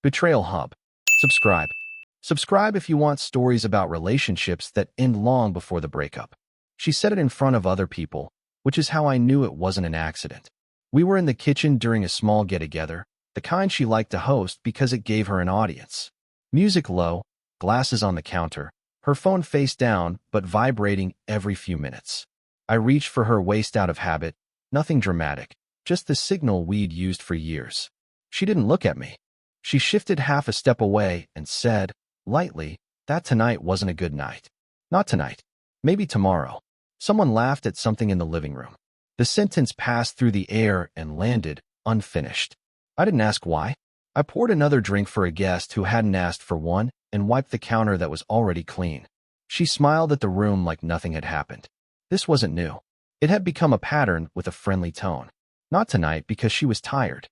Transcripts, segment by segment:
Betrayal Hub. Subscribe. Subscribe if you want stories about relationships that end long before the breakup. She said it in front of other people, which is how I knew it wasn't an accident. We were in the kitchen during a small get-together, the kind she liked to host because it gave her an audience. Music low, glasses on the counter, her phone face down but vibrating every few minutes. I reached for her waist out of habit, nothing dramatic, just the signal we'd used for years. She didn't look at me. She shifted half a step away and said, lightly, that tonight wasn't a good night. Not tonight. Maybe tomorrow. Someone laughed at something in the living room. The sentence passed through the air and landed, unfinished. I didn't ask why. I poured another drink for a guest who hadn't asked for one and wiped the counter that was already clean. She smiled at the room like nothing had happened. This wasn't new. It had become a pattern with a friendly tone. Not tonight because she was tired.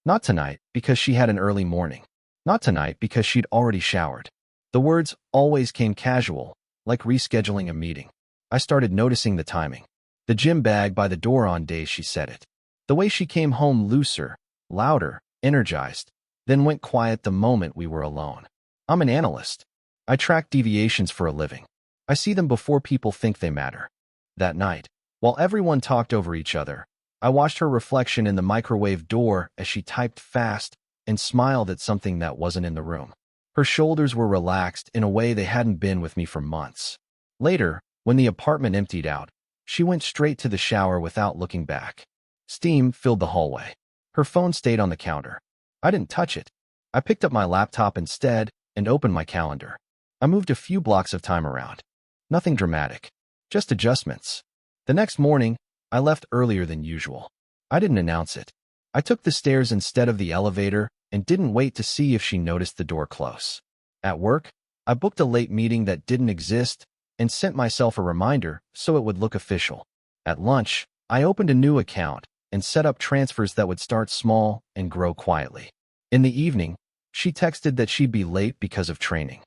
Not tonight because she had an early morning. Not tonight because she'd already showered. The words always came casual, like rescheduling a meeting. I started noticing the timing. The gym bag by the door on days she said it. The way she came home looser, louder, energized, then went quiet the moment we were alone. I'm an analyst. I track deviations for a living. I see them before people think they matter. That night, while everyone talked over each other, I watched her reflection in the microwave door as she typed fast and smiled at something that wasn't in the room. Her shoulders were relaxed in a way they hadn't been with me for months. Later, when the apartment emptied out, she went straight to the shower without looking back. Steam filled the hallway. Her phone stayed on the counter. I didn't touch it. I picked up my laptop instead and opened my calendar. I moved a few blocks of time around. Nothing dramatic. Just adjustments. The next morning, I left earlier than usual. I didn't announce it. I took the stairs instead of the elevator and didn't wait to see if she noticed the door close. At work, I booked a late meeting that didn't exist and sent myself a reminder so it would look official. At lunch, I opened a new account and set up transfers that would start small and grow quietly. In the evening, she texted that she'd be late because of training.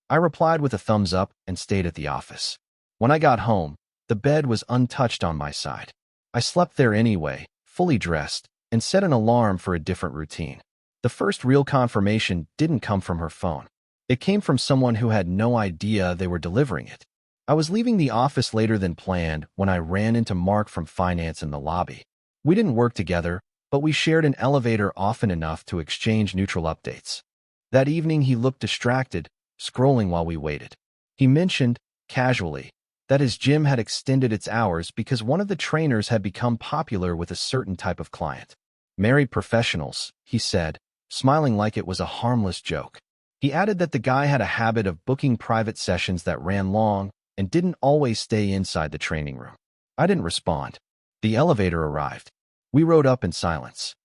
I replied with a thumbs up and stayed at the office. When I got home, the bed was untouched on my side. I slept there anyway, fully dressed, and set an alarm for a different routine. The first real confirmation didn't come from her phone. It came from someone who had no idea they were delivering it. I was leaving the office later than planned when I ran into Mark from finance in the lobby. We didn't work together, but we shared an elevator often enough to exchange neutral updates. That evening he looked distracted, scrolling while we waited. He mentioned, casually, that his gym had extended its hours because one of the trainers had become popular with a certain type of client. Married professionals, he said, smiling like it was a harmless joke. He added that the guy had a habit of booking private sessions that ran long and didn't always stay inside the training room. I didn't respond. The elevator arrived. We rode up in silence.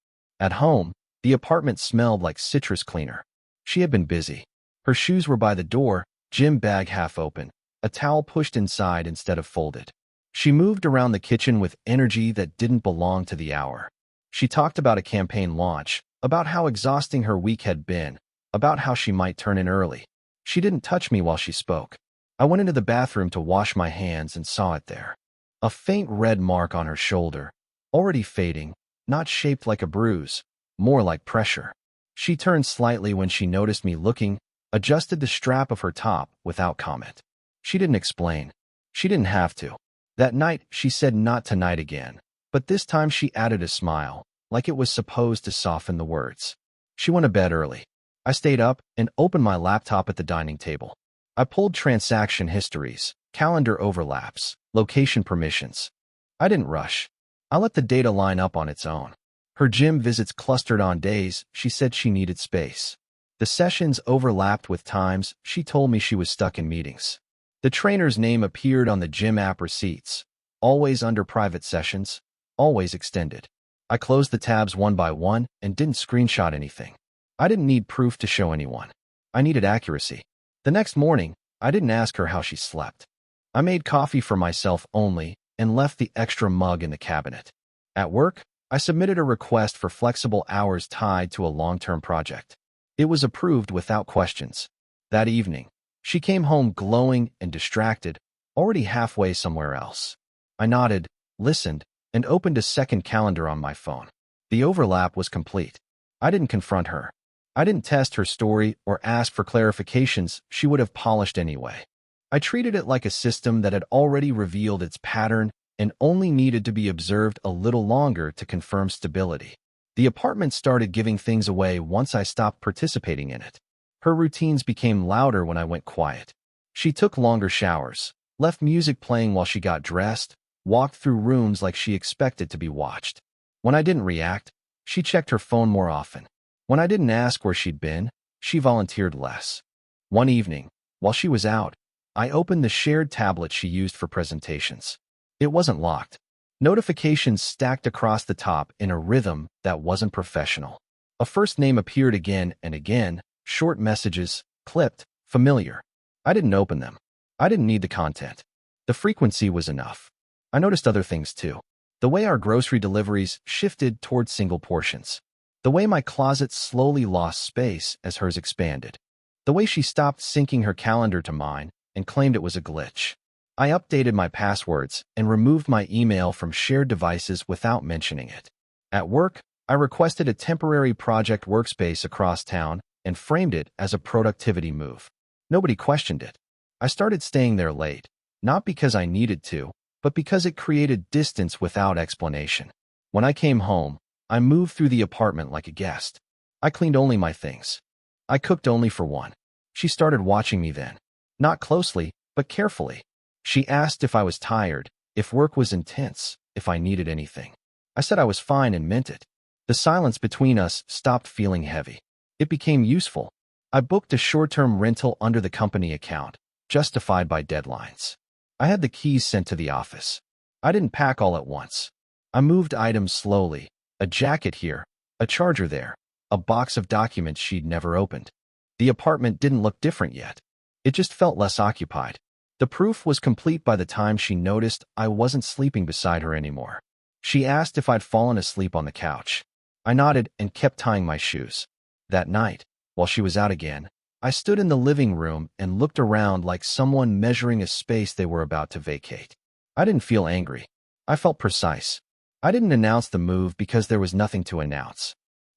At home, the apartment smelled like citrus cleaner. She had been busy. Her shoes were by the door, gym bag half open, a towel pushed inside instead of folded. She moved around the kitchen with energy that didn't belong to the hour. She talked about a campaign launch, about how exhausting her week had been, about how she might turn in early. She didn't touch me while she spoke. I went into the bathroom to wash my hands and saw it there. A faint red mark on her shoulder, already fading, not shaped like a bruise, more like pressure. She turned slightly when she noticed me looking, adjusted the strap of her top without comment. She didn't explain. She didn't have to. That night, she said not tonight again, but this time she added a smile, like it was supposed to soften the words. She went to bed early. I stayed up and opened my laptop at the dining table. I pulled transaction histories, calendar overlaps, location permissions. I didn't rush. I let the data line up on its own. Her gym visits clustered on days she said she needed space. The sessions overlapped with times she told me she was stuck in meetings. The trainer's name appeared on the gym app receipts, always under private sessions, always extended. I closed the tabs one by one and didn't screenshot anything. I didn't need proof to show anyone. I needed accuracy. The next morning, I didn't ask her how she slept. I made coffee for myself only and left the extra mug in the cabinet. At work, I submitted a request for flexible hours tied to a long-term project. It was approved without questions. That evening, she came home glowing and distracted, already halfway somewhere else. I nodded, listened, and opened a second calendar on my phone. The overlap was complete. I didn't confront her. I didn't test her story or ask for clarifications she would have polished anyway. I treated it like a system that had already revealed its pattern and only needed to be observed a little longer to confirm stability. The apartment started giving things away once I stopped participating in it. Her routines became louder when I went quiet. She took longer showers, left music playing while she got dressed, walked through rooms like she expected to be watched. When I didn't react, she checked her phone more often. When I didn't ask where she'd been, she volunteered less. One evening, while she was out, I opened the shared tablet she used for presentations. It wasn't locked. Notifications stacked across the top in a rhythm that wasn't professional. A first name appeared again and again, short messages, clipped, familiar. I didn't open them. I didn't need the content. The frequency was enough. I noticed other things too. The way our grocery deliveries shifted toward single portions. The way my closet slowly lost space as hers expanded. The way she stopped syncing her calendar to mine and claimed it was a glitch. I updated my passwords and removed my email from shared devices without mentioning it. At work, I requested a temporary project workspace across town and framed it as a productivity move. Nobody questioned it. I started staying there late, not because I needed to, but because it created distance without explanation. When I came home, I moved through the apartment like a guest. I cleaned only my things. I cooked only for one. She started watching me then. Not closely, but carefully. She asked if I was tired, if work was intense, if I needed anything. I said I was fine and meant it. The silence between us stopped feeling heavy. It became useful. I booked a short-term rental under the company account, justified by deadlines. I had the keys sent to the office. I didn't pack all at once. I moved items slowly, a jacket here, a charger there, a box of documents she'd never opened. The apartment didn't look different yet. It just felt less occupied. The proof was complete by the time she noticed I wasn't sleeping beside her anymore. She asked if I'd fallen asleep on the couch. I nodded and kept tying my shoes. That night, while she was out again, I stood in the living room and looked around like someone measuring a space they were about to vacate. I didn't feel angry. I felt precise. I didn't announce the move because there was nothing to announce.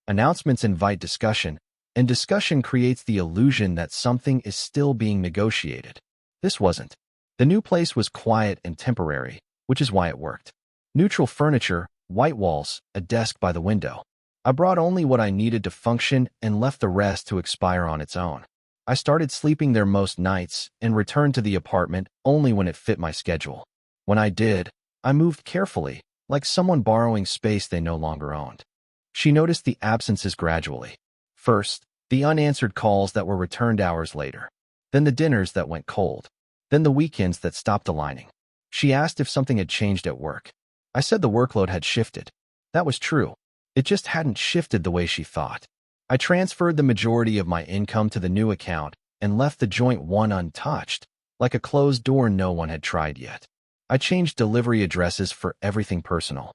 Announcements invite discussion, and discussion creates the illusion that something is still being negotiated. This wasn't. The new place was quiet and temporary, which is why it worked. Neutral furniture, white walls, a desk by the window. I brought only what I needed to function and left the rest to expire on its own. I started sleeping there most nights and returned to the apartment only when it fit my schedule. When I did, I moved carefully, like someone borrowing space they no longer owned. She noticed the absences gradually. First, the unanswered calls that were returned hours later. Then the dinners that went cold. Then the weekends that stopped aligning. She asked if something had changed at work. I said the workload had shifted. That was true. It just hadn't shifted the way she thought. I transferred the majority of my income to the new account and left the joint one untouched, like a closed door no one had tried yet. I changed delivery addresses for everything personal.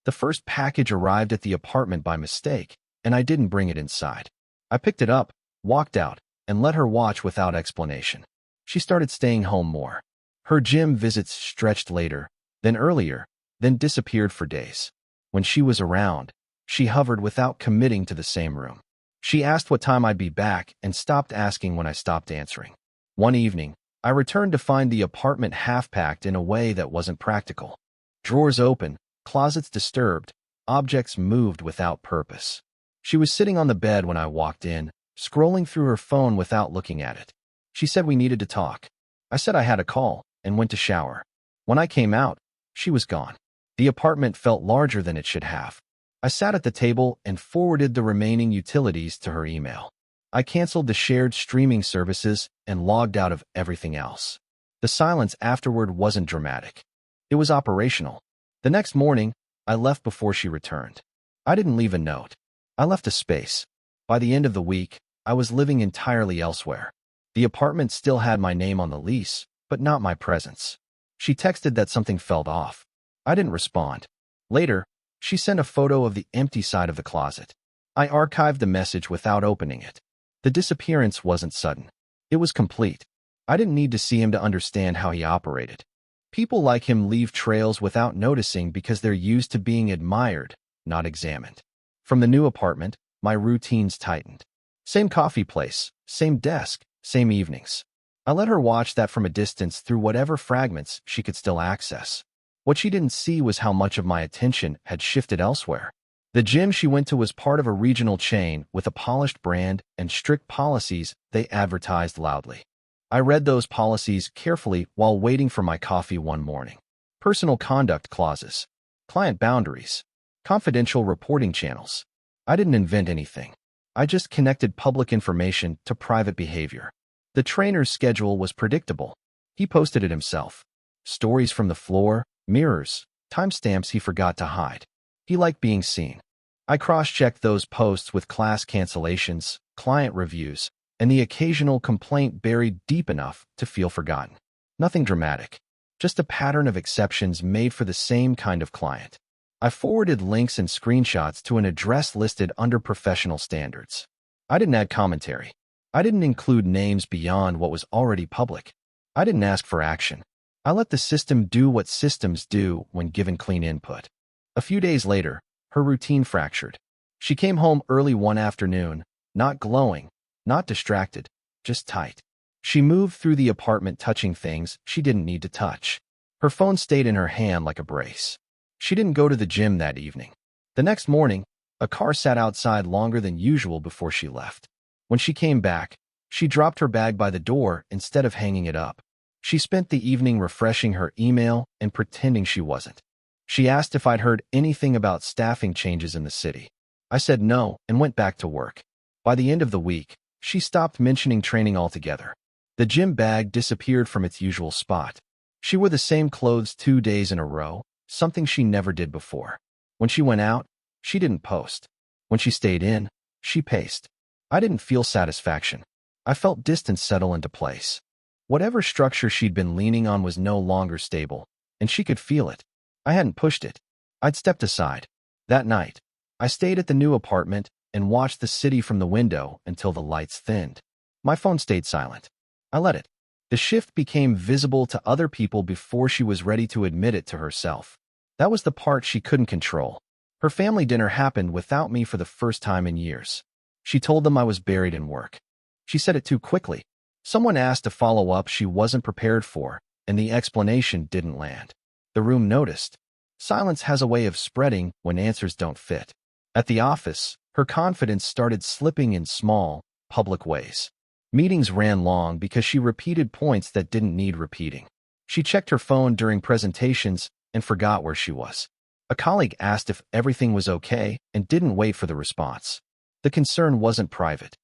The first package arrived at the apartment by mistake, and I didn't bring it inside. I picked it up, walked out, and let her watch without explanation. She started staying home more. Her gym visits stretched later, then earlier, then disappeared for days. When she was around, she hovered without committing to the same room. She asked what time I'd be back and stopped asking when I stopped answering. One evening, I returned to find the apartment half-packed in a way that wasn't practical. Drawers open, closets disturbed, objects moved without purpose. She was sitting on the bed when I walked in, scrolling through her phone without looking at it. She said we needed to talk. I said I had a call and went to shower. When I came out, she was gone. The apartment felt larger than it should have. I sat at the table and forwarded the remaining utilities to her email. I canceled the shared streaming services and logged out of everything else. The silence afterward wasn't dramatic. It was operational. The next morning, I left before she returned. I didn't leave a note. I left a space. By the end of the week, I was living entirely elsewhere. The apartment still had my name on the lease, but not my presence. She texted that something felt off. I didn't respond. Later, she sent a photo of the empty side of the closet. I archived the message without opening it. The disappearance wasn't sudden. It was complete. I didn't need to see him to understand how he operated. People like him leave trails without noticing because they're used to being admired, not examined. From the new apartment, my routines tightened. Same coffee place, same desk, same evenings. I let her watch that from a distance through whatever fragments she could still access. What she didn't see was how much of my attention had shifted elsewhere. The gym she went to was part of a regional chain with a polished brand and strict policies they advertised loudly. I read those policies carefully while waiting for my coffee one morning. Personal conduct clauses, client boundaries, confidential reporting channels. I didn't invent anything. I just connected public information to private behavior. The trainer's schedule was predictable. He posted it himself. Stories from the floor, mirrors, timestamps he forgot to hide. He liked being seen. I cross-checked those posts with class cancellations, client reviews, and the occasional complaint buried deep enough to feel forgotten. Nothing dramatic, just a pattern of exceptions made for the same kind of client. I forwarded links and screenshots to an address listed under professional standards. I didn't add commentary. I didn't include names beyond what was already public. I didn't ask for action. I let the system do what systems do when given clean input. A few days later, her routine fractured. She came home early one afternoon, not glowing, not distracted, just tight. She moved through the apartment touching things she didn't need to touch. Her phone stayed in her hand like a brace. She didn't go to the gym that evening. The next morning, a car sat outside longer than usual before she left. When she came back, she dropped her bag by the door instead of hanging it up. She spent the evening refreshing her email and pretending she wasn't. She asked if I'd heard anything about staffing changes in the city. I said no and went back to work. By the end of the week, she stopped mentioning training altogether. The gym bag disappeared from its usual spot. She wore the same clothes 2 days in a row, something she never did before. When she went out, she didn't post. When she stayed in, she paced. I didn't feel satisfaction. I felt distance settle into place. Whatever structure she'd been leaning on was no longer stable, and she could feel it. I hadn't pushed it. I'd stepped aside. That night, I stayed at the new apartment and watched the city from the window until the lights thinned. My phone stayed silent. I let it. The shift became visible to other people before she was ready to admit it to herself. That was the part she couldn't control. Her family dinner happened without me for the first time in years. She told them I was buried in work. She said it too quickly. Someone asked a follow-up she wasn't prepared for, and the explanation didn't land. The room noticed. Silence has a way of spreading when answers don't fit. At the office, her confidence started slipping in small, public ways. Meetings ran long because she repeated points that didn't need repeating. She checked her phone during presentations and forgot where she was. A colleague asked if everything was okay and didn't wait for the response. The concern wasn't private.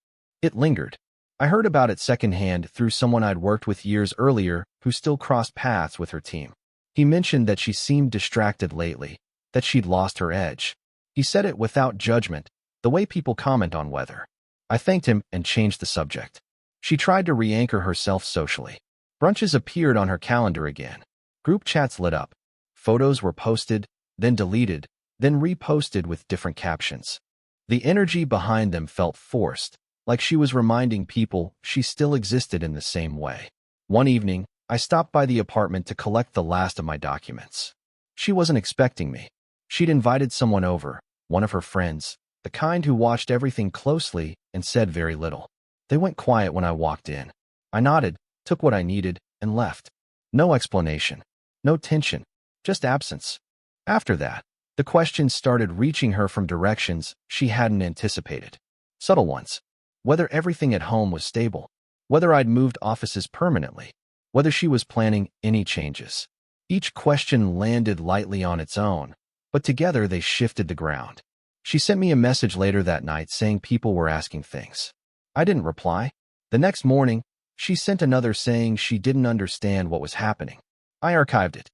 It lingered. I heard about it secondhand through someone I'd worked with years earlier who still crossed paths with her team. He mentioned that she seemed distracted lately, that she'd lost her edge. He said it without judgment, the way people comment on weather. I thanked him and changed the subject. She tried to re-anchor herself socially. Brunches appeared on her calendar again. Group chats lit up. Photos were posted, then deleted, then reposted with different captions. The energy behind them felt forced, like she was reminding people she still existed in the same way. One evening, I stopped by the apartment to collect the last of my documents. She wasn't expecting me. She'd invited someone over, one of her friends, the kind who watched everything closely and said very little. They went quiet when I walked in. I nodded, took what I needed, and left. No explanation. No tension. Just absence. After that, the questions started reaching her from directions she hadn't anticipated. Subtle ones. Whether everything at home was stable. Whether I'd moved offices permanently. Whether she was planning any changes. Each question landed lightly on its own, but together they shifted the ground. She sent me a message later that night saying people were asking things. I didn't reply. The next morning, she sent another saying she didn't understand what was happening. I archived it.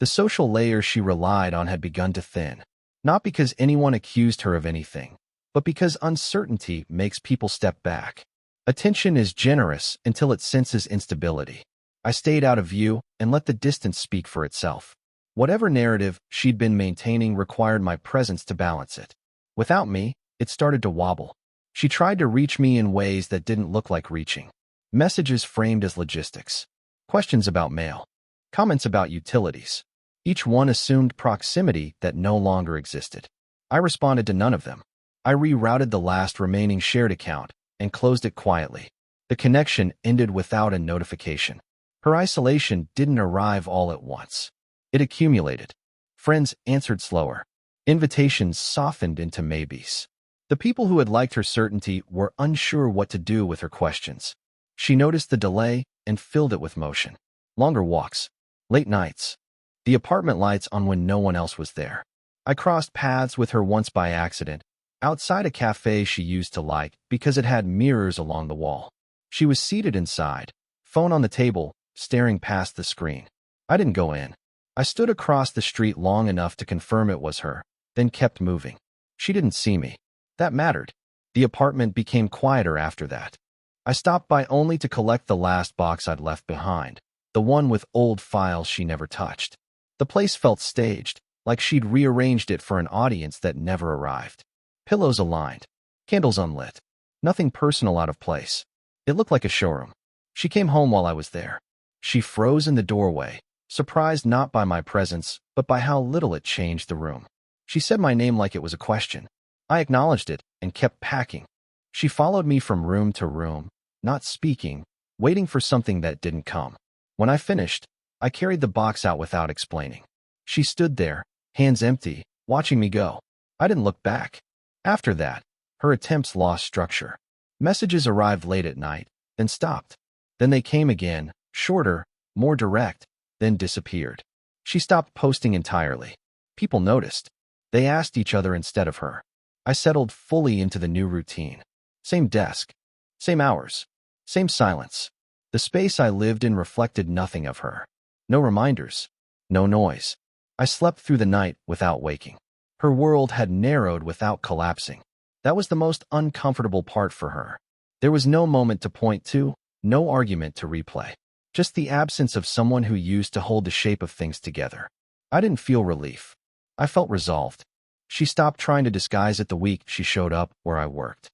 The social layers she relied on had begun to thin, not because anyone accused her of anything, but because uncertainty makes people step back. Attention is generous until it senses instability. I stayed out of view and let the distance speak for itself. Whatever narrative she'd been maintaining required my presence to balance it. Without me, it started to wobble. She tried to reach me in ways that didn't look like reaching. Messages framed as logistics. Questions about mail. Comments about utilities. Each one assumed proximity that no longer existed. I responded to none of them. I rerouted the last remaining shared account, and closed it quietly. The connection ended without a notification. Her isolation didn't arrive all at once. It accumulated. Friends answered slower. Invitations softened into maybes. The people who had liked her certainty were unsure what to do with her questions. She noticed the delay and filled it with motion. Longer walks. Late nights. The apartment lights on when no one else was there. I crossed paths with her once by accident, outside a cafe she used to like because it had mirrors along the wall. She was seated inside, phone on the table, staring past the screen. I didn't go in. I stood across the street long enough to confirm it was her, then kept moving. She didn't see me. That mattered. The apartment became quieter after that. I stopped by only to collect the last box I'd left behind, the one with old files she never touched. The place felt staged, like she'd rearranged it for an audience that never arrived. Pillows aligned, candles unlit, nothing personal out of place. It looked like a showroom. She came home while I was there. She froze in the doorway, surprised not by my presence, but by how little it changed the room. She said my name like it was a question. I acknowledged it and kept packing. She followed me from room to room, not speaking, waiting for something that didn't come. When I finished, I carried the box out without explaining. She stood there, hands empty, watching me go. I didn't look back. After that, her attempts lost structure. Messages arrived late at night, then stopped. Then they came again, shorter, more direct, then disappeared. She stopped posting entirely. People noticed. They asked each other instead of her. I settled fully into the new routine. Same desk, same hours, same silence. The space I lived in reflected nothing of her. No reminders, no noise. I slept through the night without waking. Her world had narrowed without collapsing. That was the most uncomfortable part for her. There was no moment to point to, no argument to replay. Just the absence of someone who used to hold the shape of things together. I didn't feel relief. I felt resolved. She stopped trying to disguise it the week she showed up where I worked.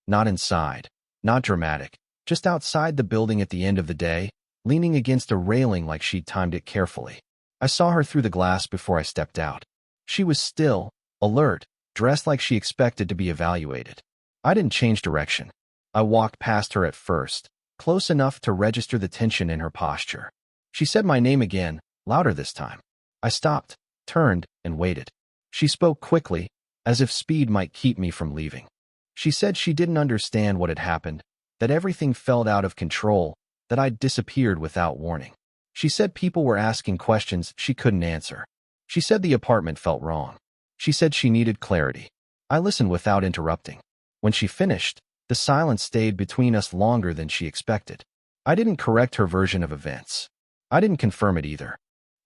Not inside, not dramatic, just outside the building at the end of the day, leaning against a railing like she'd timed it carefully. I saw her through the glass before I stepped out. She was still, alert, dressed like she expected to be evaluated. I didn't change direction. I walked past her at first, close enough to register the tension in her posture. She said my name again, louder this time. I stopped, turned, and waited. She spoke quickly, as if speed might keep me from leaving. She said she didn't understand what had happened, that everything felt out of control, that I'd disappeared without warning. She said people were asking questions she couldn't answer. She said the apartment felt wrong. She said she needed clarity. I listened without interrupting. When she finished, the silence stayed between us longer than she expected. I didn't correct her version of events. I didn't confirm it either.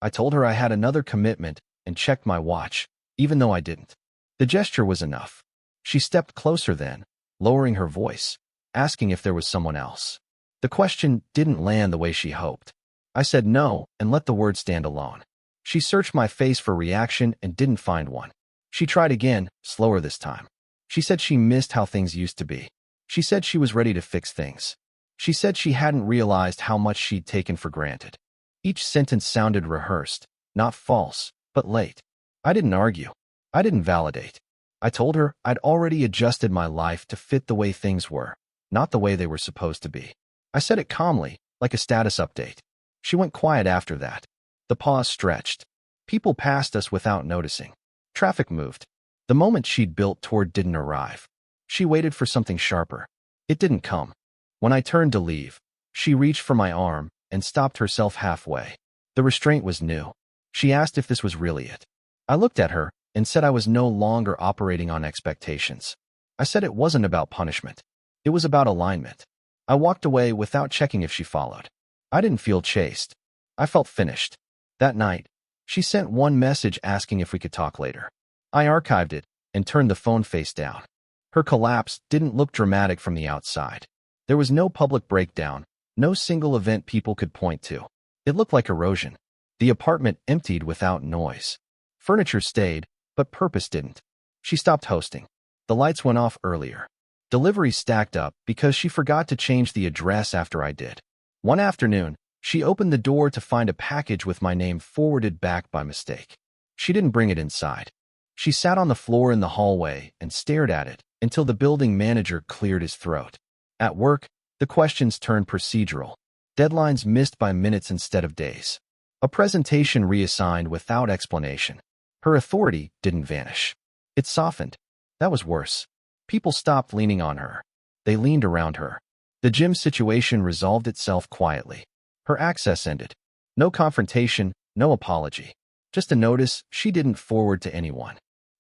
I told her I had another commitment and checked my watch, even though I didn't. The gesture was enough. She stepped closer then, lowering her voice, asking if there was someone else. The question didn't land the way she hoped. I said no and let the word stand alone. She searched my face for reaction and didn't find one. She tried again, slower this time. She said she missed how things used to be. She said she was ready to fix things. She said she hadn't realized how much she'd taken for granted. Each sentence sounded rehearsed, not false, but late. I didn't argue. I didn't validate. I told her I'd already adjusted my life to fit the way things were, not the way they were supposed to be. I said it calmly, like a status update. She went quiet after that. The pause stretched. People passed us without noticing. Traffic moved. The moment she'd built toward didn't arrive. She waited for something sharper. It didn't come. When I turned to leave, she reached for my arm and stopped herself halfway. The restraint was new. She asked if this was really it. I looked at her and said I was no longer operating on expectations. I said it wasn't about punishment. It was about alignment. I walked away without checking if she followed. I didn't feel chased. I felt finished. That night, she sent one message asking if we could talk later. I archived it and turned the phone face down. Her collapse didn't look dramatic from the outside. There was no public breakdown, no single event people could point to. It looked like erosion. The apartment emptied without noise. Furniture stayed, but purpose didn't. She stopped hosting. The lights went off earlier. Deliveries stacked up because she forgot to change the address after I did. One afternoon, she opened the door to find a package with my name forwarded back by mistake. She didn't bring it inside. She sat on the floor in the hallway and stared at it until the building manager cleared his throat. At work, the questions turned procedural. Deadlines missed by minutes instead of days. A presentation reassigned without explanation. Her authority didn't vanish. It softened. That was worse. People stopped leaning on her. They leaned around her. The gym situation resolved itself quietly. Her access ended. No confrontation, no apology. Just a notice she didn't forward to anyone.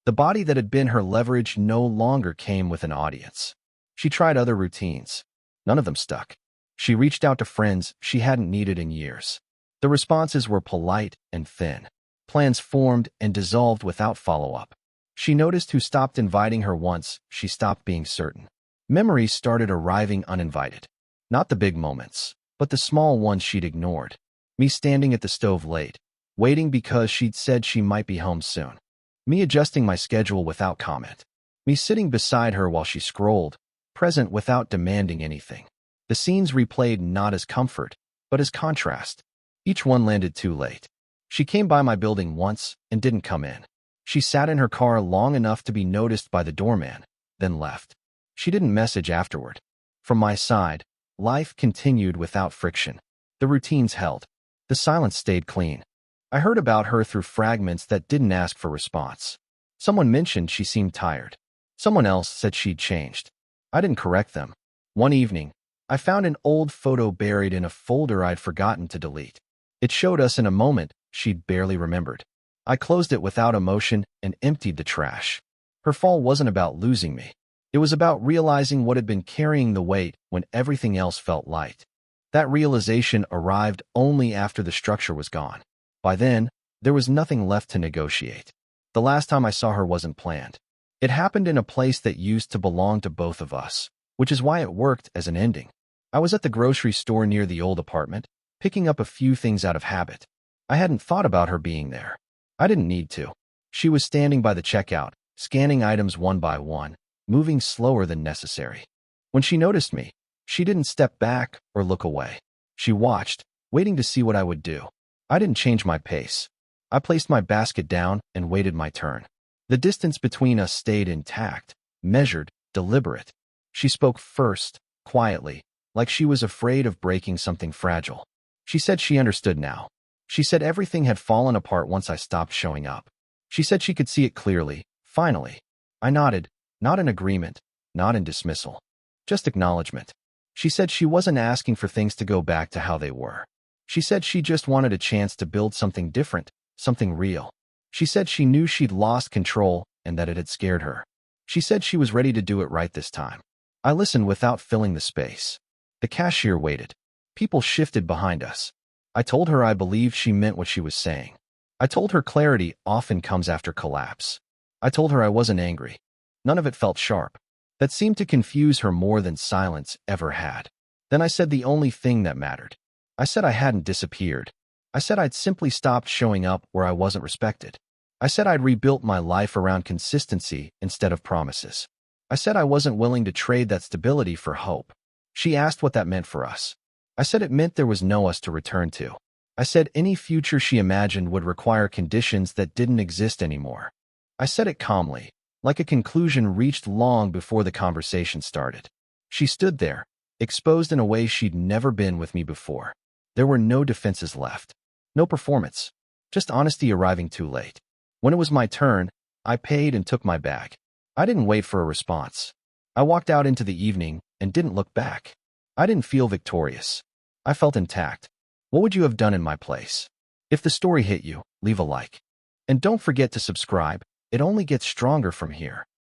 The body that had been her leverage no longer came with an audience. She tried other routines. None of them stuck. She reached out to friends she hadn't needed in years. The responses were polite and thin. Plans formed and dissolved without follow-up. She noticed who stopped inviting her once she stopped being certain. Memories started arriving uninvited. Not the big moments, but the small ones she'd ignored. Me standing at the stove late, waiting because she'd said she might be home soon. Me adjusting my schedule without comment. Me sitting beside her while she scrolled, present without demanding anything. The scenes replayed not as comfort, but as contrast. Each one landed too late. She came by my building once and didn't come in. She sat in her car long enough to be noticed by the doorman, then left. She didn't message afterward. From my side, life continued without friction. The routines held. The silence stayed clean. I heard about her through fragments that didn't ask for response. Someone mentioned she seemed tired. Someone else said she'd changed. I didn't correct them. One evening, I found an old photo buried in a folder I'd forgotten to delete. It showed us in a moment she'd barely remembered. I closed it without emotion and emptied the trash. Her fall wasn't about losing me. It was about realizing what had been carrying the weight when everything else felt light. That realization arrived only after the structure was gone. By then, there was nothing left to negotiate. The last time I saw her wasn't planned. It happened in a place that used to belong to both of us, which is why it worked as an ending. I was at the grocery store near the old apartment, picking up a few things out of habit. I hadn't thought about her being there. I didn't need to. She was standing by the checkout, scanning items one by one, moving slower than necessary. When she noticed me, she didn't step back or look away. She watched, waiting to see what I would do. I didn't change my pace. I placed my basket down and waited my turn. The distance between us stayed intact, measured, deliberate. She spoke first, quietly, like she was afraid of breaking something fragile. She said she understood now. She said everything had fallen apart once I stopped showing up. She said she could see it clearly, finally. I nodded, not in agreement, not in dismissal, just acknowledgement. She said she wasn't asking for things to go back to how they were. She said she just wanted a chance to build something different, something real. She said she knew she'd lost control and that it had scared her. She said she was ready to do it right this time. I listened without filling the space. The cashier waited. People shifted behind us. I told her I believed she meant what she was saying. I told her clarity often comes after collapse. I told her I wasn't angry. None of it felt sharp. That seemed to confuse her more than silence ever had. Then I said the only thing that mattered. I said I hadn't disappeared. I said I'd simply stopped showing up where I wasn't respected. I said I'd rebuilt my life around consistency instead of promises. I said I wasn't willing to trade that stability for hope. She asked what that meant for us. I said it meant there was no us to return to. I said any future she imagined would require conditions that didn't exist anymore. I said it calmly, like a conclusion reached long before the conversation started. She stood there, exposed in a way she'd never been with me before. There were no defenses left. No performance. Just honesty arriving too late. When it was my turn, I paid and took my bag. I didn't wait for a response. I walked out into the evening and didn't look back. I didn't feel victorious. I felt intact. What would you have done in my place? If the story hit you, leave a like. And don't forget to subscribe. It only gets stronger from here.